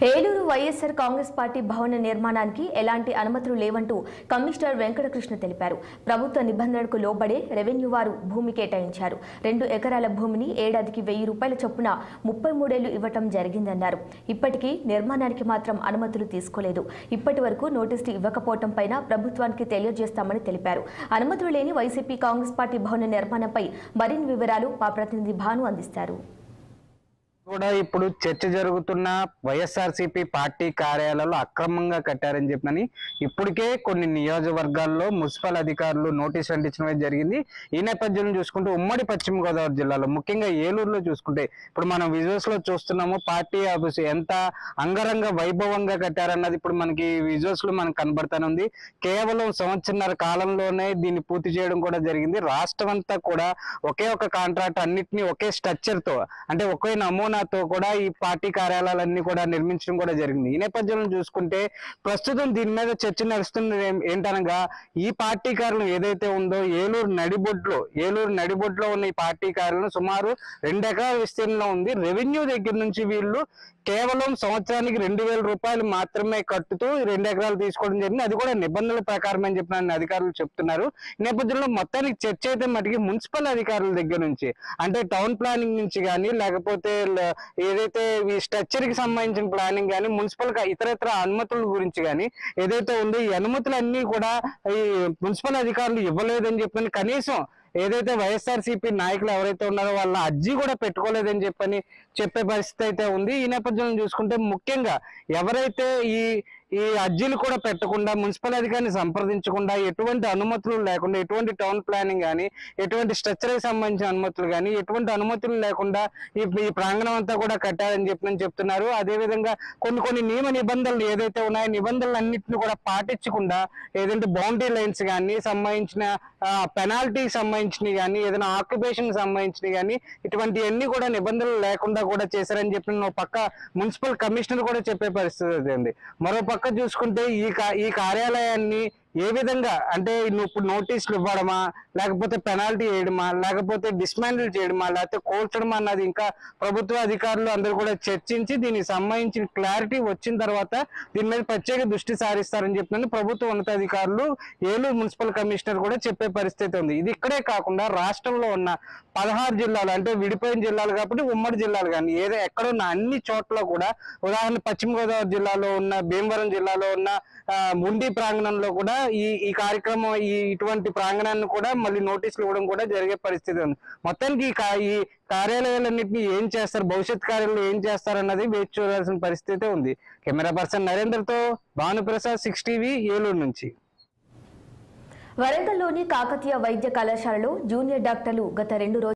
Eluru YSR Congress party భవన నిర్మాణానికి ఎలాంటి అనుమతులు లేవంటూ కమిషనర్ వెంకటకృష్ణ తెలిపారు. ప్రభుత్వ నిబంధనలకు లోబడే రెవెన్యూ వారు భూమి కేటాయించారు. 2 ఎకరాల భూమిని ఏడాదికి 1000 రూపాయల చొప్పున 33 ఏళ్లు ఇవ్వటం జరిగిందన్నారు. ఇప్పటికీ నిర్మాణానికి మాత్రం అనుమతులు తీసుకోలేదు. ఇప్పటి వరకు నోటీసులు ఇవ్వకపోవటం పైన ప్రభుత్వానికి తెలియజేస్తామని తెలిపారు. అనుమతులు లేని వైసీపీ కాంగ్రెస్ పార్టీ భవన నిర్మాణంపై మరిన్ని వివరాలు మా ప్రతినిధి భాను అందిస్తారు. కూడా ఇప్పుడు చర్చ జరుగుతున్న వైఎస్ఆర్సీపీ పార్టీ కార్యాలయాల్లో అక్రమంగా కట్టారని చెప్పని ఇప్పటికే కొన్ని నియోజకవర్గాల్లో మున్సిపల్ అధికారులు నోటీసులు అంటించడం జరిగింది. ఈ నేపథ్యంలో చూసుకుంటే ఉమ్మడి పశ్చిమ గోదావరి జిల్లాలో ముఖ్యంగా ఏలూరులో చూసుకుంటే ఇప్పుడు మనం విజువల్స్ లో చూస్తున్నాము. పార్టీ ఆఫీస్ ఎంత అంగరంగ వైభవంగా కట్టారన్నది ఇప్పుడు మనకి విజువల్స్ లో మనకు కనబడుతుంది. కేవలం సంవత్సరన్నర కాలంలోనే దీన్ని పూర్తి చేయడం కూడా జరిగింది. రాష్ట్రం అంతా కూడా ఒకే ఒక కాంట్రాక్ట్ అన్నిటినీ ఒకే స్ట్రక్చర్ తో అంటే ఒకే నమూనాతో కూడా ఈ పార్టీ కార్యాలయాలన్నీ కూడా నిర్మించడం కూడా జరిగింది. ఈ నేపథ్యంలో చూసుకుంటే ప్రస్తుతం దీని మీద చర్చ నడుస్తున్నది ఏంటనగా ఈ పార్టీ కార్యాలయం ఏదైతే ఉందో ఏలూరు నడిబొడ్లో ఉన్న ఈ పార్టీ కార్యాలయం సుమారు 2 ఎకరాల విస్తీర్ణంలో ఉంది. రెవెన్యూ దగ్గర నుంచి వీళ్ళు కేవలం సంవత్సరానికి 2000 రూపాయలు మాత్రమే కట్టుతూ 2 ఎకరాలు తీసుకోవడం జరిగింది. అది కూడా నిబంధనల ప్రకారం అని చెప్పి అధికారులు చెప్తున్నారు. ఈ నేపథ్యంలో మొత్తానికి చర్చ అయితే మటుకి మున్సిపల్ అధికారుల దగ్గర నుంచి అంటే టౌన్ ప్లానింగ్ నుంచి కానీ లేకపోతే ఏదైతే ఈ స్ట్రక్చర్ కి సంబంధించిన ప్లానింగ్ కానీ మున్సిపల్ ఇతర అనుమతుల గురించి కానీ ఏదైతే ఉందో ఈ అనుమతులన్నీ కూడా ఈ మున్సిపల్ అధికారులు ఇవ్వలేదని చెప్పని కనీసం ఏదైతే వైఎస్ఆర్సీపీ నాయకులు ఎవరైతే ఉన్నారో వాళ్ళ అర్జీ కూడా పెట్టుకోలేదని చెప్పే పరిస్థితి అయితే ఉంది. ఈ నేపథ్యంలో చూసుకుంటే ముఖ్యంగా ఎవరైతే ఈ అర్జీలు కూడా పెట్టకుండా మున్సిపల్ అధికారిని సంప్రదించకుండా ఎటువంటి అనుమతులు లేకుండా ఎటువంటి టౌన్ ప్లానింగ్ కానీ ఎటువంటి స్ట్రక్చర్కి సంబంధించిన అనుమతులు కానీ ఎటువంటి అనుమతులు లేకుండా ఈ ప్రాంగణం అంతా కూడా కట్టారని చెప్తున్నారు. అదేవిధంగా కొన్ని నియమ నిబంధనలు ఏదైతే ఉన్నాయో నిబంధనలు అన్నింటినీ కూడా పాటించకుండా ఏదంటే బౌండరీ లైన్స్ కానీ సంబంధించిన పెనాల్టీకి సంబంధించినవి కానీ ఏదైనా ఆక్యుపేషన్ సంబంధించినవి కానీ ఇటువంటివన్నీ కూడా నిబంధనలు లేకుండా కూడా చేశారని చెప్పి పక్క మున్సిపల్ కమిషనర్ కూడా చెప్పే పరిస్థితి ఉంది. మరో పక్క చూసుకుంటే ఈ కార్యాలయాన్ని ఏ విధంగా అంటే ఇప్పుడు నోటీసులు ఇవ్వడమా లేకపోతే పెనాల్టీ వేయడమా లేకపోతే డిస్మాండిల్ చేయడమా లేకపోతే కోల్చడమా అన్నది ఇంకా ప్రభుత్వ అధికారులు అందరూ కూడా చర్చించి దీనికి సంబంధించిన క్లారిటీ వచ్చిన తర్వాత దీని మీద ప్రత్యేక దృష్టి సారిస్తారని చెప్పిన ప్రభుత్వ ఉన్నతాధికారులు ఏలూరు మున్సిపల్ కమిషనర్ కూడా చెప్పే పరిస్థితి ఉంది. ఇది ఇక్కడే కాకుండా రాష్ట్రంలో ఉన్న 16 జిల్లాలు అంటే విడిపోయిన జిల్లాలు కాబట్టి ఉమ్మడి జిల్లాలు కానీ ఎక్కడున్న అన్ని చోట్ల కూడా ఉదాహరణ పశ్చిమ గోదావరి జిల్లాలో ఉన్న భీమవరం జిల్లాలో ఉన్న ఉండి ప్రాంగణంలో కూడా ఈ కార్యక్రమం ఇటువంటి ప్రాంగణాన్ని కూడా మళ్ళీ నోటీసులు ఇవ్వడం కూడా జరిగే పరిస్థితి ఉంది. మొత్తానికి ఈ కార్యాలయాలన్నింటినీ ఏం చేస్తారు, భవిష్యత్ కార్యాలయంలో ఏం చేస్తారు అన్నది వేచి చూడాల్సిన పరిస్థితి ఉంది. కెమెరా పర్సన్ నరేంద్రతో భానుప్రసాద్, 6 టీవీ, ఏలూరు నుంచి. వరంగల్లోని కాకతీయ వైద్య కళాశాలలో జూనియర్ డాక్టర్లు గత 2 రోజులు